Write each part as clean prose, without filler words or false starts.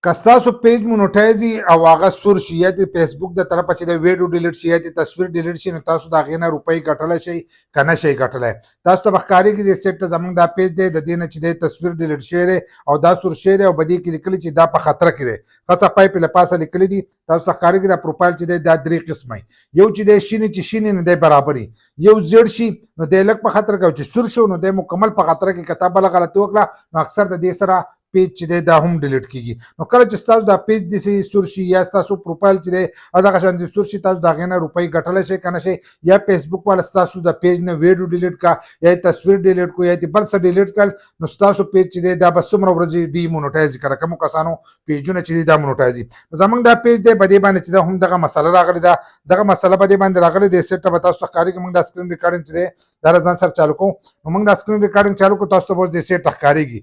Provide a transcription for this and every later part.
که ستاسو پیج مونټایز او هغه سور شي یا د فیسبوک د طرفه چې د ویډیو ډیلیټ شي یا د تصویر ډیلیټ شي نو تاسو د هغې نه روپۍ ګټلی شئ که نه شئ ګټلی. تاسو ته به ښکارېږي د سیټ ته زموږ دا پیج دی د دې نه چې دی تصویر ډیلیټ شوی دی او دا سور شوی دی او په دې کې لیکلي چې دا په خطره کې دی ښه صفای پې له پاسه لیکلي دي. تاسو ته ښکارېږي دا پروفایل چې دی دا درې قسمه یو چې دی شین چې شین نو دی برابر یو زیړ شي نو دی لږ په خطره کې او چې سور شو نو دی مکمل په خطره کې که تا بله غلطي وکړه نو اکثر د دې سره پیج چې دی دا هم ډیلیټ کیږي. نو کله چې ستاسو دا پیج داسې سور شي یا ستاسو پروفایل چې دی دغه شان د سور شي تاسو د هغې نه روپۍ ګټلی شئ که نه شئ یا فیسبوک والا ستاسو د پیج نه ویډیو ډیلیټ کا یا تصویر ډیلیټ کو یا د بل څه ډیلیټ کړل نو ستاسو پیج چې دی دا به څومره ورځې ډي مونټایز کړه کومو کسانو پیجونه چې دي دا مونټایز نو زموږ دا پیج دی په دې باندې چې دا هم دغه مسله راغلې ده دغه مسله په دې باندې راغلې دی سیټ ته به تاسو ته ښکارېږي موږ دا سکرین ریکارډینګ چې دی دا ځان سره چالو کوو نو موږ دا سکرین ریکارډینګ چالو کوو تاسو ته به اوس د سیټ ته ښکارېږي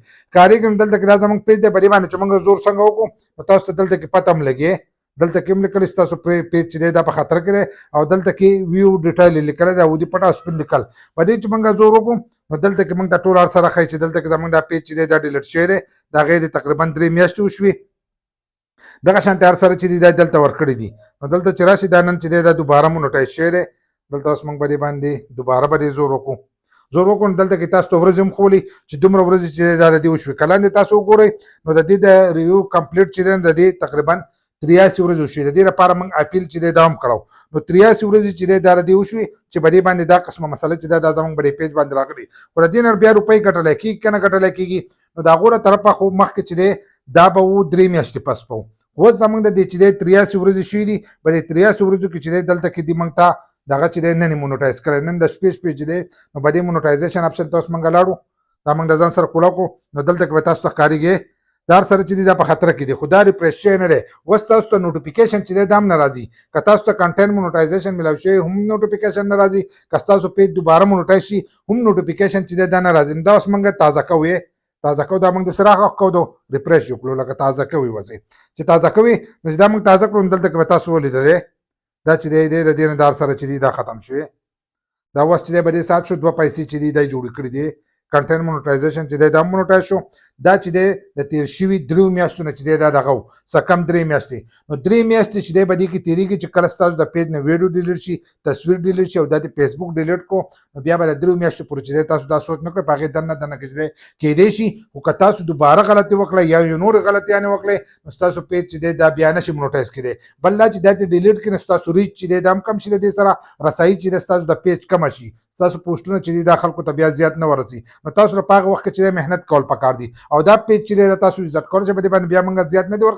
نو دلته کې دا زموږ پیج دی په دې باندې چې موږ زور څنګه وکړو نو تاسو ته دلته کې پته هم لګي دلته کې هم لیکلی ستاسو پیج چې دی دا په خطره کې دی او دلته کې ویو ډیټیل یې لیکلی دی او د پټ او سپین لیکل په دې چې موږ زور وکړو نو دلته کې موږ ته ټول هر سره ښایي چې دلته کې زموږ دا پیج چې دی دا ډیلیټ شوی دی د هغې د تقریبا 3 میاشتې وشوې دغه شانتې هر سره چې دی دا دلته ورکړي دي نو دلته چې راشي دا نن چې دی دا دوباره مونټایز شوی دی دلته اوس موږ په دې باندې دوباره به دې زور وکړو نو دلته کې تاسو ته ورځې هم ښولي چې دومره ورځې چې دی دا د دې وشوې که لاندې تاسو وګورئ نو د دې د ریویو کمپلیټ چې دی د دې تقریبا 83 ورځې وشوې د دې لپاره موږ اپیل چې دی دا هم کړو نو 83 ورځې چې دی دا د دې وشوې چې په دې باندې دا قسمه مسله چې دا زموږ په دې پیج باندې راغلي خو د دې نه بیا روپۍ ګټلی کېږي که نه ګټلی کېږي نو د هغو له طرفه خو مخکې چې دی دا به و 3 میاشتې پس به اوس زموږ د دې چې دی 83 ورځې شوي دي په دې 83 ورځو کې چې دی دلته کې دي موږ ته دغه چې دی نن یې مونټایز کړی نن د شپې چې دی نو په دې مونټایزیشن اپشن ته اوس موږ لاړو دا موږ د ځان سره کولاو کړو نو دلته کې به تاسو ته ښکارېږي دا هر سره چې دی دا په خطره کې دی خو دا ریفریش شوی نه دی اوس تاسو ته نوټیفیکیشن چې دی دا هم نه راځي که تاسو ته کنټینټ مونټایزیشن میلاو شوی هم نوټیفیکیشن نه راځي که ستاسو پیج دوباره مونټایز شي هم نوټیفیکیشن چې دی دا نه راځي نو دا اوس موږ تازه کوو تازه کوو دا موږ د سره کوو د ریفریش وکړو لکه تازه کوي وځي چې تازه کوي نو چې دا موږ تازه کړو دلته کې به تاسو ولیدلی دا چې دی د دې نه دار سره چې دی دا ختم شوی دا اوس چې دی به دې سات شو 2 پیسې چې دی دا جوړې کړي دي کنټینټ مونټایزیشن چې دی دا مونټایز شو دا چې دی د تیر شوي 3 میاشتو نه چې دی دا دغه و څه کم 3 میاشتې نو 3 میاشتې چې دی به دې کې تېرېږي چې کله ستاسو د پیج نه ویډیو ډیلیټ شي تصویر ډیلیټ شي او دا د فیسبوک ډیلیټ کو نو بیا به د 3 میاشتو پورې چې دی تاسو دا سوچ نه کړئ په هغې دننه کې چې دی کیدی شي خو که تاسو دوباره غلطي وکړئ یا یو نورې غلطیانې وکړئ نو ستاسو پیج چې دی دا بیا نشي مونټایز کېدی بل دا چې دا دې ډیلیټ کړي نو ستاسو ریچ چې دی دا هم کم شي د دې سره رسایي چې دی ستاسو د پیج کمه شي تاسو پوسټونه چې دي دا خلکو ته بیا زیات نه ورسي نو تاسو په هغه وخت کې چې محنت کول پکار دي او دا پیج چې تاسو عزت کول چې په دې باندې بیا موږ زیات نه دی ورکړی